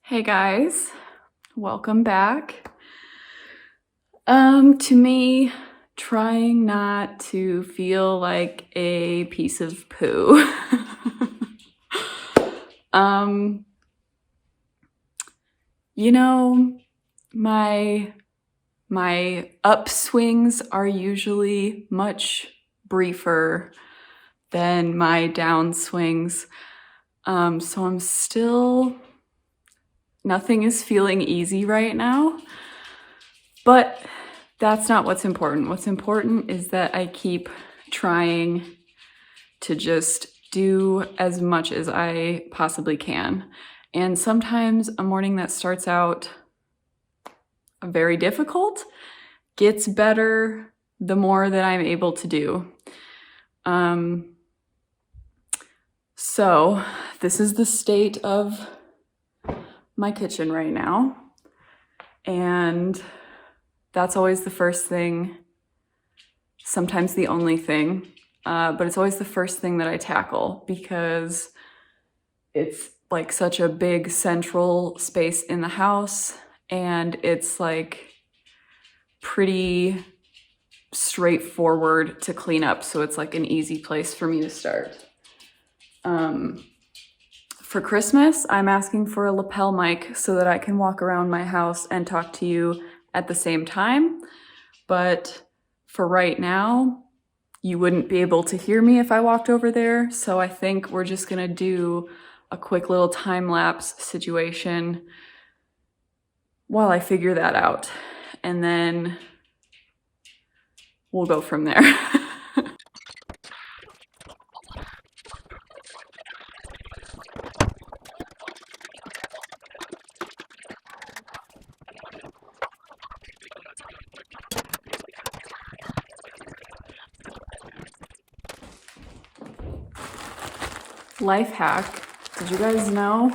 Hey guys, welcome back. To me, trying not to feel like a piece of poo. You know, my upswings are usually much briefer than my downswings. So nothing is feeling easy right now, but that's not what's important. What's important is that I keep trying to just do as much as I possibly can. And sometimes a morning that starts out very difficult gets better the more that I'm able to do. So this is the state of my kitchen right now. And that's always the first thing, sometimes the only thing, but it's always the first thing that I tackle because it's like such a big central space in the house and it's like pretty straightforward to clean up. So it's like an easy place for me to start. For Christmas, I'm asking for a lapel mic so that I can walk around my house and talk to you at the same time. But for right now, you wouldn't be able to hear me if I walked over there. So I think we're just gonna do a quick little time-lapse situation while I figure that out. And then we'll go from there. Life hack, did you guys know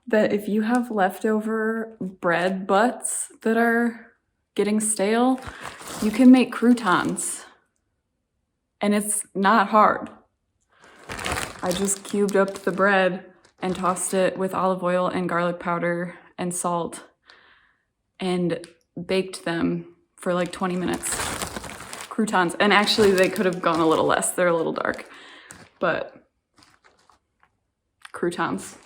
that if you have leftover bread butts that are getting stale, you can make croutons. And it's not hard. I just cubed up the bread and tossed it with olive oil and garlic powder and salt and baked them for like 20 minutes. Croutons. And actually they could have gone a little less. They're a little dark. But croutons.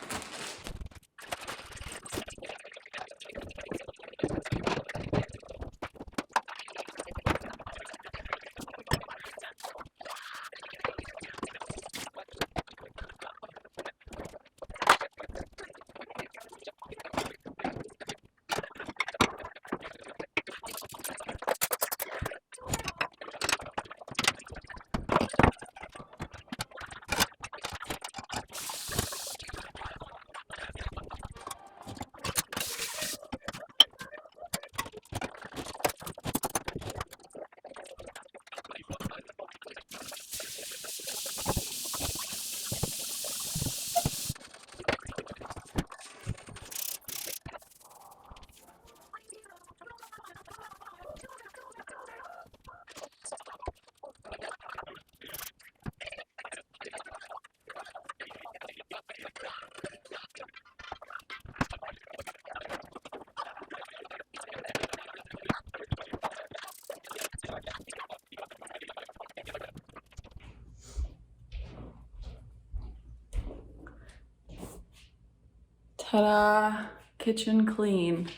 Ta-da! Kitchen clean.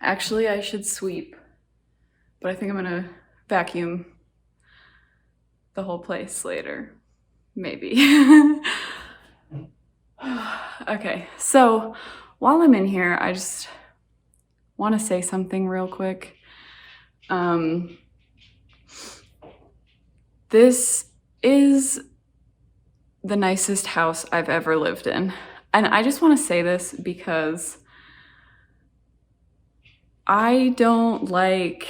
Actually, I should sweep, but I think I'm gonna vacuum the whole place later. Maybe. Okay, so while I'm in here, I just want to say something real quick. This is the nicest house I've ever lived in. And I just want to say this because I don't like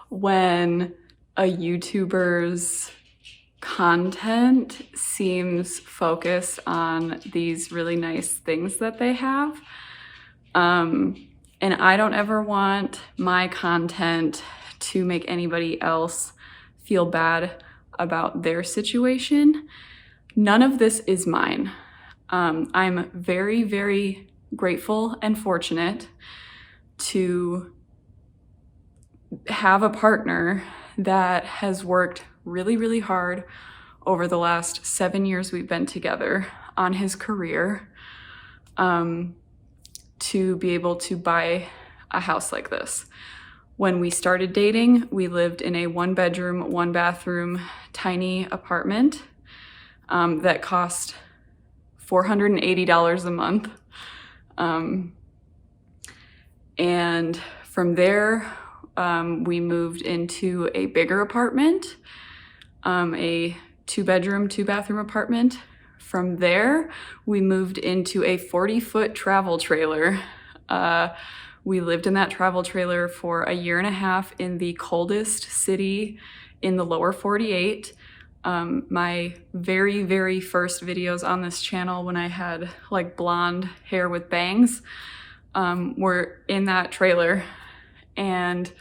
when a YouTuber's content seems focused on these really nice things that they have. And I don't ever want my content to make anybody else feel bad about their situation. None of this is mine. I'm very, very grateful and fortunate to have a partner that has worked really, really hard over the last 7 years we've been together on his career, to be able to buy a house like this. When we started dating, we lived in a 1-bedroom, 1-bathroom, tiny apartment that cost $480 a month. And from there, we moved into a bigger apartment, a 2-bedroom, 2-bathroom apartment. From there, we moved into a 40-foot travel trailer. We lived in that travel trailer for a year and a half in the coldest city in the lower 48. My very, very first videos on this channel, when I had like blonde hair with bangs, were in that trailer. And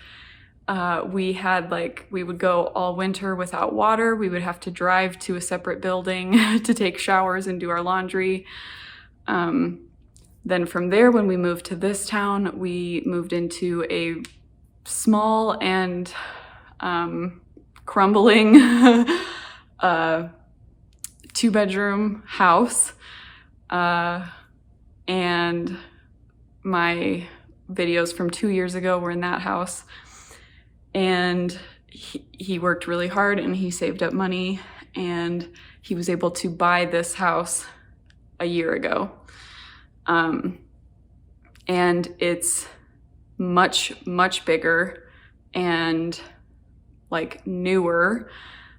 we would go all winter without water. We would have to drive to a separate building to take showers and do our laundry. Then from there, when we moved to this town, we moved into a small and crumbling 2-bedroom house. And my videos from 2 years ago were in that house. And he worked really hard and he saved up money and he was able to buy this house a year ago. And it's much, much bigger and like newer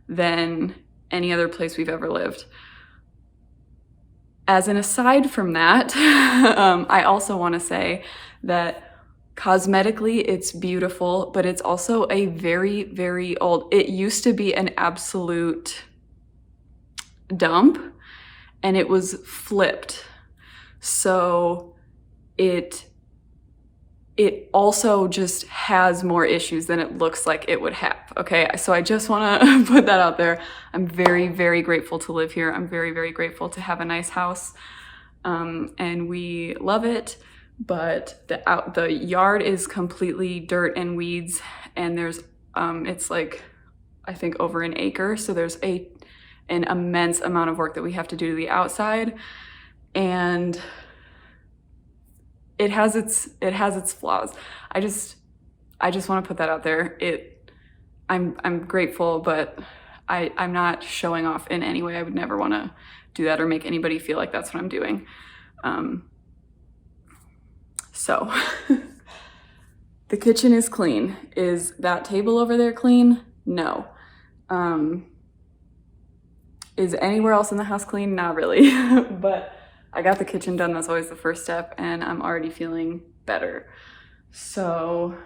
than any other place we've ever lived. As an aside from that, I also want to say that cosmetically it's beautiful, but it's also a very, very old, it used to be an absolute dump and it was flipped. So it also just has more issues than it looks like it would have, okay? So I just wanna put that out there. I'm very, very grateful to live here. I'm very, very grateful to have a nice house, and we love it, but the yard is completely dirt and weeds, and there's, it's like, I think over an acre, so there's an immense amount of work that we have to do to the outside, and it has its flaws. I just want to put that out there. I'm grateful, but I'm not showing off in any way. I would never want to do that or make anybody feel like that's what I'm doing. So the kitchen is clean. Is that table over there clean? No. Is anywhere else in the house clean? Not really. But I got the kitchen done. That's always the first step, and I'm already feeling better. So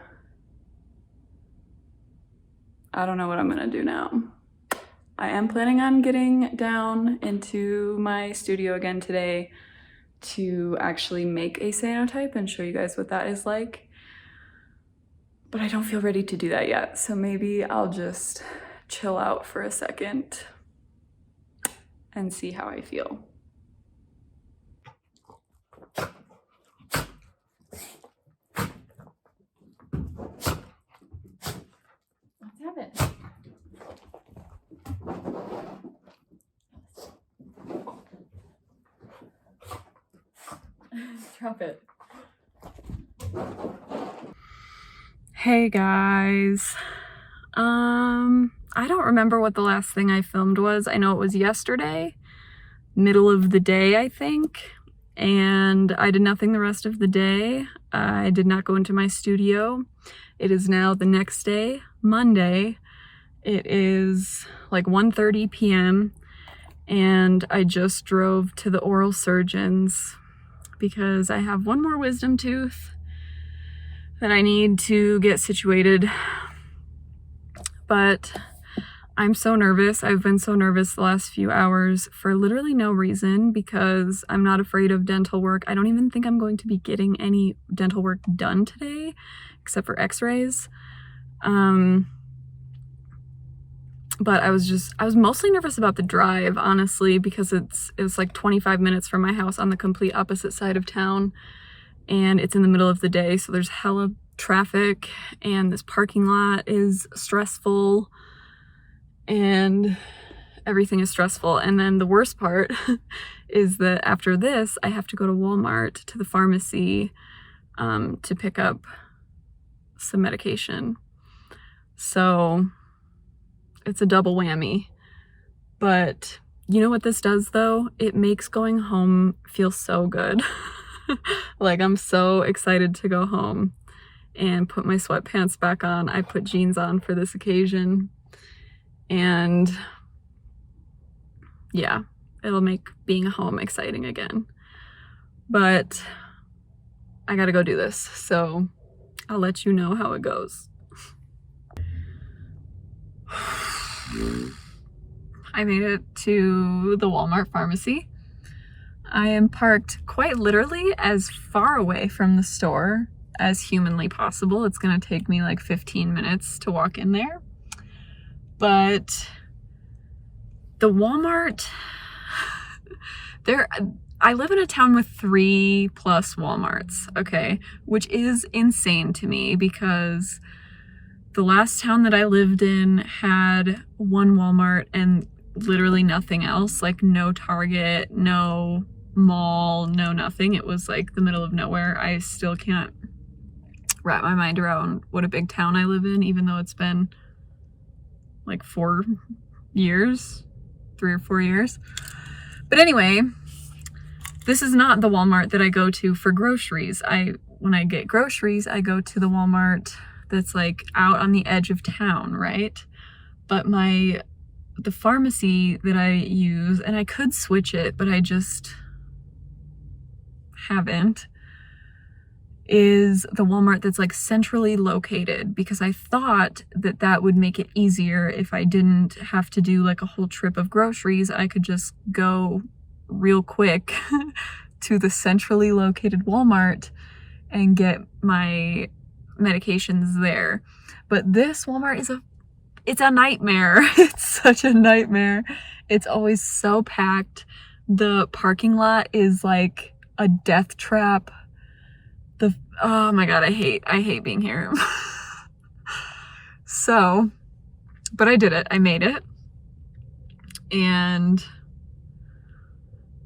I don't know what I'm gonna do now. I am planning on getting down into my studio again today to actually make a cyanotype and show you guys what that is like. But I don't feel ready to do that yet. So maybe I'll just chill out for a second and see how I feel. Drop it. Hey guys. I don't remember what the last thing I filmed was. I know it was yesterday, middle of the day, I think. And I did nothing the rest of the day. I did not go into my studio. It is now the next day, Monday. It is like 1:30 p.m. and I just drove to the oral surgeon's because I have one more wisdom tooth that I need to get situated. But I'm so nervous. I've been so nervous the last few hours for literally no reason because I'm not afraid of dental work. I don't even think I'm going to be getting any dental work done today except for x-rays. But I was mostly nervous about the drive, honestly, because it was like 25 minutes from my house on the complete opposite side of town, and it's in the middle of the day, so there's hella traffic, and this parking lot is stressful, and everything is stressful. And then the worst part is that after this, I have to go to Walmart, to the pharmacy, to pick up some medication. So it's a double whammy. But you know what this does though? It makes going home feel so good. Like, I'm so excited to go home and put my sweatpants back on. I put jeans on for this occasion, and yeah, it'll make being home exciting again. But I gotta go do this, so I'll let you know how it goes. I made it to the Walmart pharmacy. I am parked quite literally as far away from the store as humanly possible. It's gonna take me like 15 minutes to walk in there. But the Walmart, I live in a town with 3+ Walmarts, okay? Which is insane to me because the last town that I lived in had 1 Walmart and literally nothing else, like no Target, no mall, no nothing. It was like the middle of nowhere. I still can't wrap my mind around what a big town I live in, even though it's been like 4 years, 3 or 4 years. But anyway, this is not the Walmart that I go to for groceries. When I get groceries, I go to the Walmart that's like out on the edge of town, right? But the pharmacy that I use, and I could switch it, but I just haven't, is the Walmart that's like centrally located, because I thought that that would make it easier if I didn't have to do like a whole trip of groceries. I could just go real quick to the centrally located Walmart and get my medications there. But this Walmart it's a nightmare. It's such a nightmare. It's always so packed. The parking lot is like a death trap. Oh my god, I hate being here. So, but I did it. I made it. And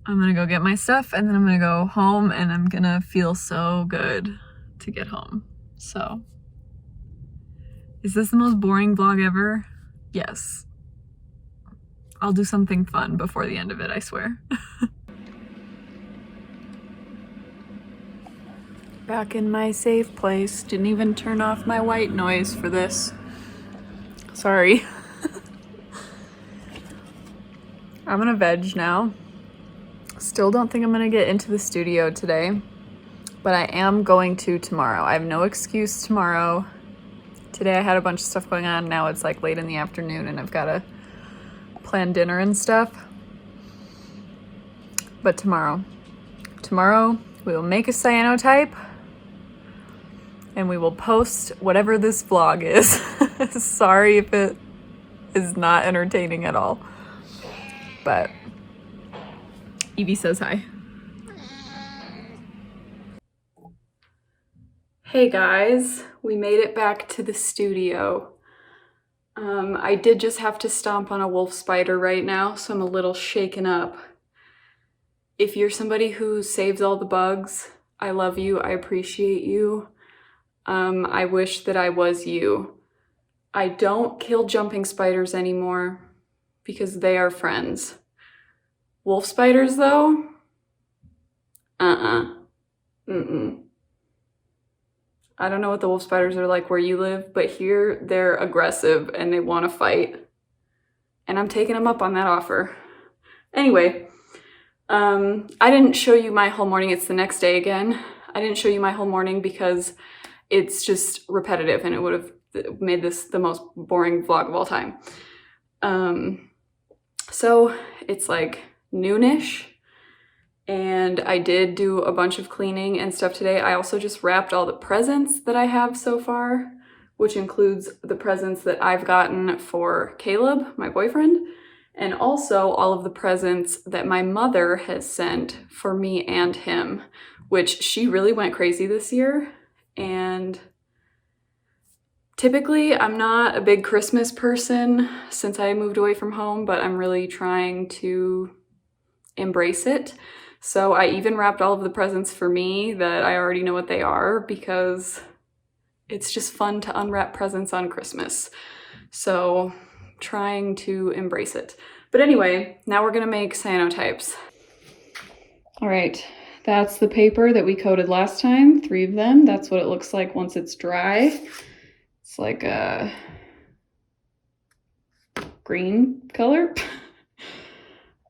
I'm gonna go get my stuff, and then I'm gonna go home, and I'm gonna feel so good to get home. So, is this the most boring vlog ever? Yes. I'll do something fun before the end of it, I swear. Back in my safe place. Didn't even turn off my white noise for this. Sorry. I'm gonna veg now. Still don't think I'm gonna get into the studio today, but I am going to tomorrow. I have no excuse tomorrow. Today I had a bunch of stuff going on. Now it's like late in the afternoon and I've gotta plan dinner and stuff. But tomorrow we will make a cyanotype and we will post whatever this vlog is. Sorry if it is not entertaining at all. But Evie says hi. Hey guys, we made it back to the studio. I did just have to stomp on a wolf spider right now, so I'm a little shaken up. If you're somebody who saves all the bugs, I love you, I appreciate you. I wish that I was you. I don't kill jumping spiders anymore because they are friends. Wolf spiders though? Mm-mm. I don't know what the wolf spiders are like where you live, but here they're aggressive and they want to fight. And I'm taking them up on that offer. Anyway, I didn't show you my whole morning. It's the next day again. I didn't show you my whole morning because it's just repetitive and it would have made this the most boring vlog of all time. So it's like noonish. And I did do a bunch of cleaning and stuff today. I also just wrapped all the presents that I have so far, which includes the presents that I've gotten for Caleb, my boyfriend, and also all of the presents that my mother has sent for me and him, which she really went crazy this year. And typically, I'm not a big Christmas person since I moved away from home, but I'm really trying to embrace it. So I even wrapped all of the presents for me that I already know what they are because it's just fun to unwrap presents on Christmas. So trying to embrace it. But anyway, now we're gonna make cyanotypes. All right, that's the paper that we coated last time, 3 of them. That's what it looks like once it's dry. It's like a green color.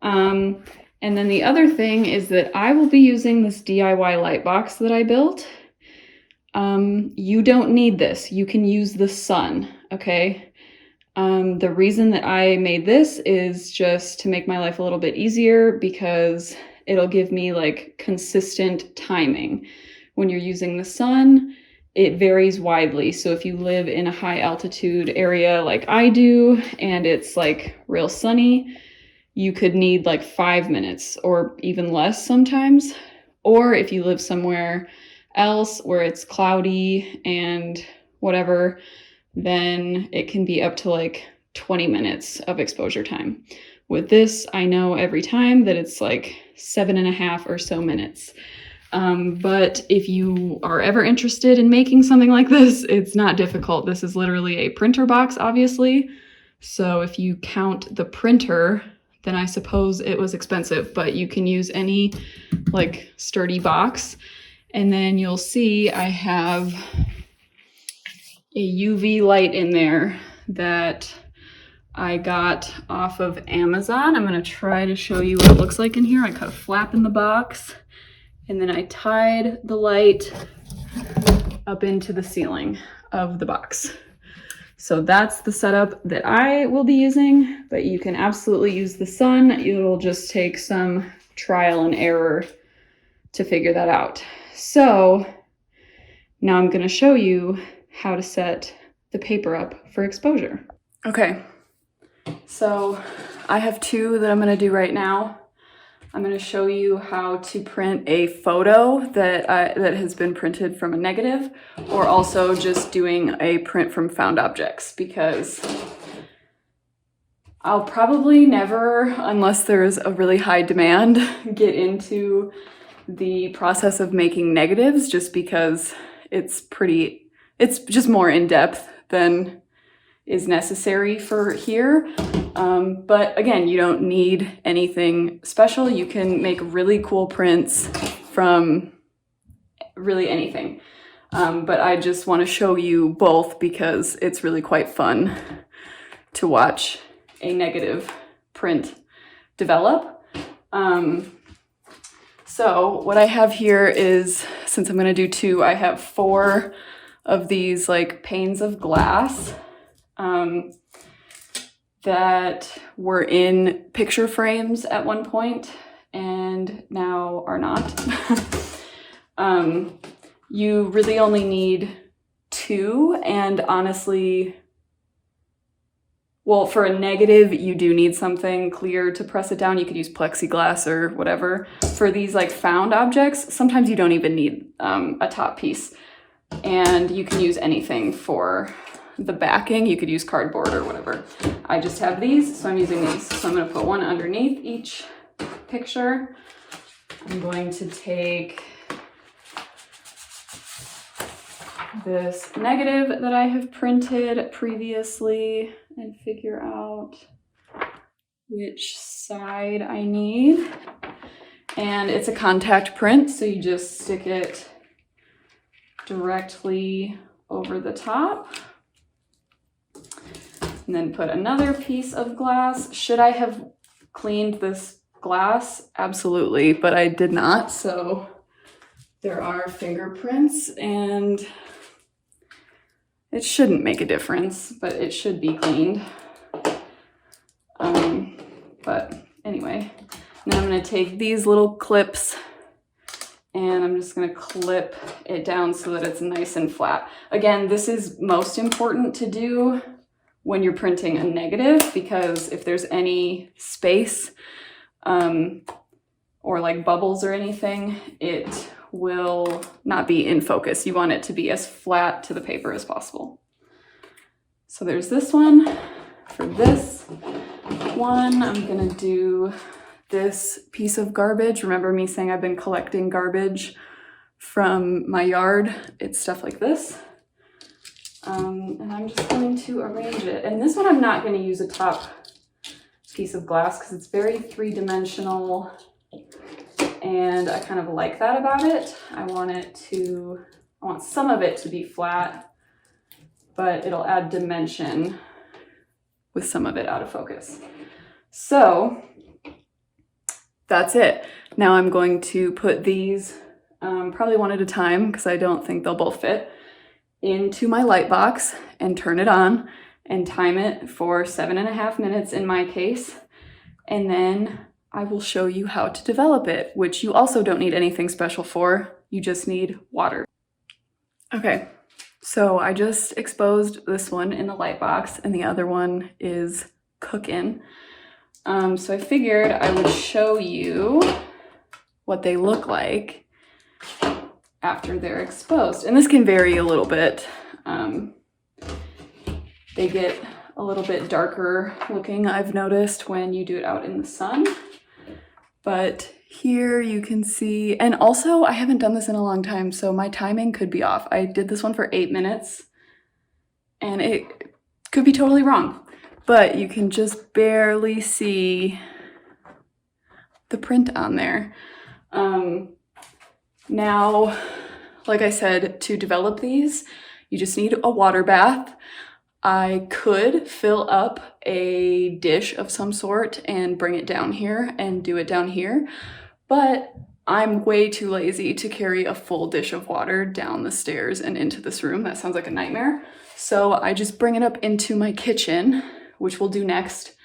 And then the other thing is that I will be using this DIY light box that I built. You don't need this. You can use the sun, okay? The reason that I made this is just to make my life a little bit easier because it'll give me like consistent timing. When you're using the sun, it varies widely. So if you live in a high altitude area like I do, and it's like real sunny, you could need like 5 minutes or even less sometimes. Or if you live somewhere else where it's cloudy and whatever, then it can be up to like 20 minutes of exposure time. With this, I know every time that it's like 7.5 or so minutes. But if you are ever interested in making something like this, it's not difficult. This is literally a printer box, obviously. So if you count the printer, then I suppose it was expensive, but you can use any like sturdy box. And then you'll see I have a UV light in there that I got off of Amazon. I'm gonna try to show you what it looks like in here. I cut a flap in the box, and then I tied the light up into the ceiling of the box. So that's the setup that I will be using, but you can absolutely use the sun. It'll just take some trial and error to figure that out. So now I'm gonna show you how to set the paper up for exposure. Okay, so I have 2 that I'm gonna do right now. I'm gonna show you how to print a photo that has been printed from a negative, or also just doing a print from found objects, because I'll probably never, unless there's a really high demand, get into the process of making negatives, just because it's just more in depth than is necessary for here. But again, you don't need anything special. You can make really cool prints from really anything. But I just want to show you both because it's really quite fun to watch a negative print develop. So what I have here is, since I'm going to do 2, I have 4 of these like panes of glass that were in picture frames at one point and now are not. You really only need 2, and honestly, well, for a negative, you do need something clear to press it down. You could use plexiglass or whatever. For these like found objects, sometimes you don't even need a top piece, and you can use anything for the backing. You could use cardboard or whatever. I just have these, so I'm using these. So I'm gonna put one underneath each picture. I'm going to take this negative that I have printed previously and figure out which side I need. And it's a contact print, so you just stick it directly over the top. And then put another piece of glass. Should I have cleaned this glass? Absolutely, but I did not. So there are fingerprints, and it shouldn't make a difference, but it should be cleaned. But anyway, now I'm gonna take these little clips and I'm just gonna clip it down so that it's nice and flat. Again, this is most important to do when you're printing a negative, because if there's any space or like bubbles or anything, it will not be in focus. You want it to be as flat to the paper as possible. So there's this one. For this one, I'm gonna do this piece of garbage. Remember me saying I've been collecting garbage from my yard? It's stuff like this. And I'm just going to arrange it. And this one I'm not going to use a top piece of glass because it's very three-dimensional, and I kind of like that about it. I want some of it to be flat, but it'll add dimension with some of it out of focus. So that's it. Now I'm going to put these probably one at a time because I don't think they'll both fit into my light box and turn it on and time it for 7.5 minutes in my case. And then I will show you how to develop it, which you also don't need anything special for. You just need water. Okay, so I just exposed this one in the light box and the other one is cooking. So I figured I would show you what they look like after they're exposed. And this can vary a little bit. They get a little bit darker looking, I've noticed, when you do it out in the sun. But here you can see, and also I haven't done this in a long time, so my timing could be off. I did this one for 8 minutes and it could be totally wrong, but you can just barely see the print on there. Now, like I said, to develop these, you just need a water bath. I could fill up a dish of some sort and bring it down here and do it down here, but I'm way too lazy to carry a full dish of water down the stairs and into this room. That sounds like a nightmare. So I just bring it up into my kitchen, which we'll do next,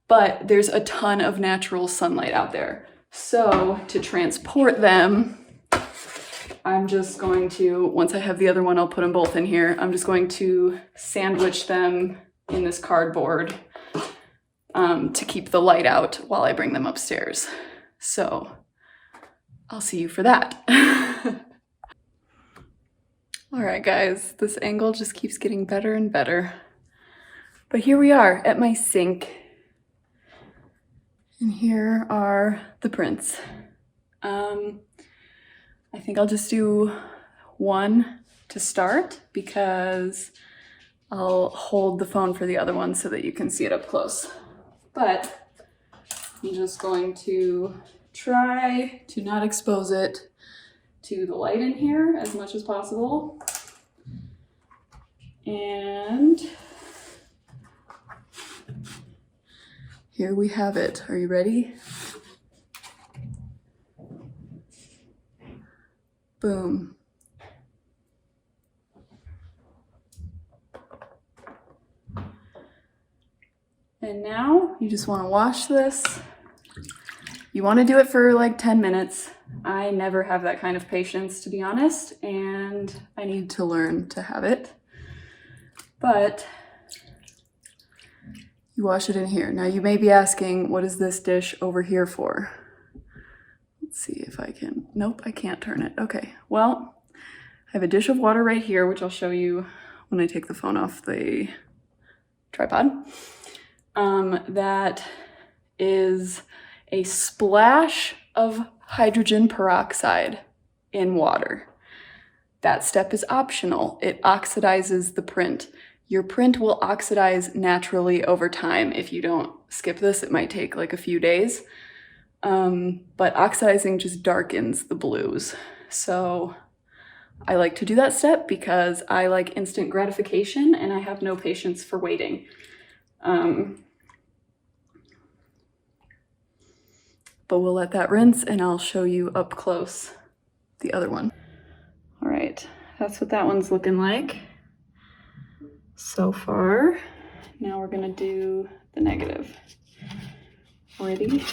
but there's a ton of natural sunlight out there. So to transport them, I'm just going to, once I have the other one, I'll put them both in here. I'm just going to sandwich them in this cardboard to keep the light out while I bring them upstairs. So I'll see you for that. All right, guys, this angle just keeps getting better and better. But here we are at my sink. And here are the prints. I think I'll just do one to start because I'll hold the phone for the other one so that you can see it up close. But I'm just going to try to not expose it to the light in here as much as possible. And here we have it. Are you ready? Boom. And now you just want to wash this. You want to do it for like 10 minutes. I never have that kind of patience, to be honest, and I need to learn to have it. But you wash it in here. Now you may be asking, what is this dish over here for? Let's see if I can, nope, I can't turn it. Okay, well, I have a dish of water right here, which I'll show you when I take the phone off the tripod. That is a splash of hydrogen peroxide in water. That step is optional. It oxidizes the print. Your print will oxidize naturally over time. If you don't skip this, it might take like a few days. But oxidizing just darkens the blues. So I like to do that step because I like instant gratification and I have no patience for waiting. But we'll let that rinse and I'll show you up close the other one. All right, that's what that one's looking like so far. Now we're gonna do the negative. Ready?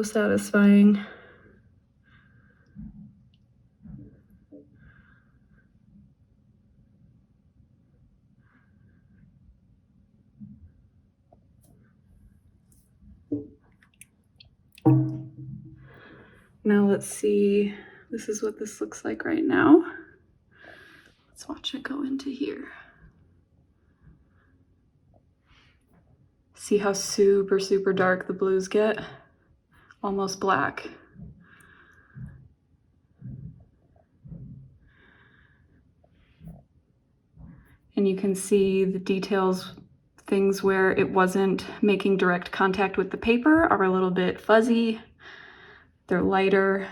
satisfying. Now let's see, this is what this looks like right now. Let's watch it go into here. See how super, super dark the blues get? Almost black. And you can see the details, things where it wasn't making direct contact with the paper are a little bit fuzzy. They're lighter.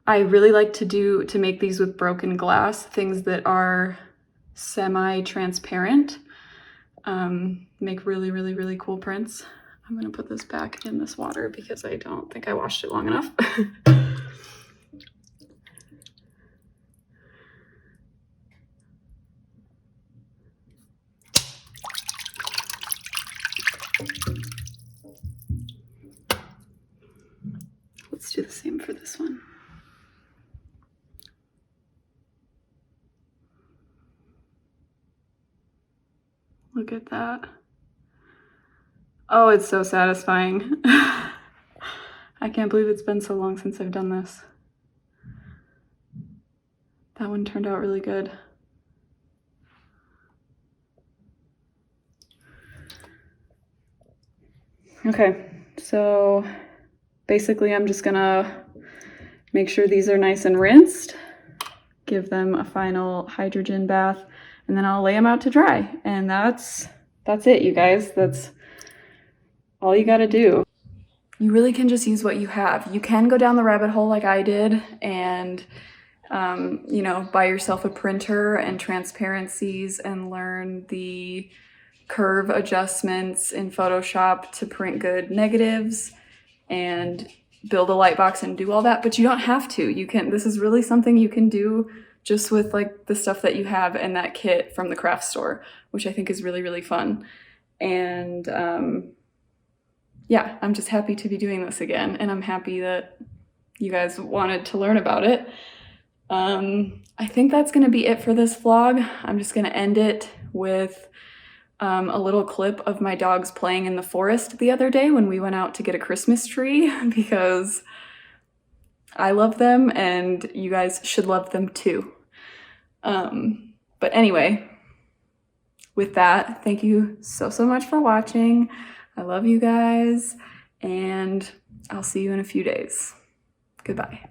I really like to make these with broken glass, things that are semi-transparent. Make really, really, really cool prints. I'm gonna put this back in this water because I don't think I washed it long enough. Let's do the same for this one. Look at that. Oh, it's so satisfying. I can't believe it's been so long since I've done this. That one turned out really good. Okay, so basically I'm just gonna make sure these are nice and rinsed, give them a final hydrogen bath, and then I'll lay them out to dry. And that's it, you guys. That's all you gotta do. You really can just use what you have. You can go down the rabbit hole like I did and you know, buy yourself a printer and transparencies and learn the curve adjustments in Photoshop to print good negatives and build a light box and do all that, but you don't have to. You can, this is really something you can do just with like the stuff that you have in that kit from the craft store, which I think is really, really fun. And yeah, I'm just happy to be doing this again, and I'm happy that you guys wanted to learn about it. I think that's gonna be it for this vlog. I'm just gonna end it with a little clip of my dogs playing in the forest the other day when we went out to get a Christmas tree, because I love them and you guys should love them too. But anyway, with that, thank you so much for watching. I love you guys, and I'll see you in a few days. Goodbye.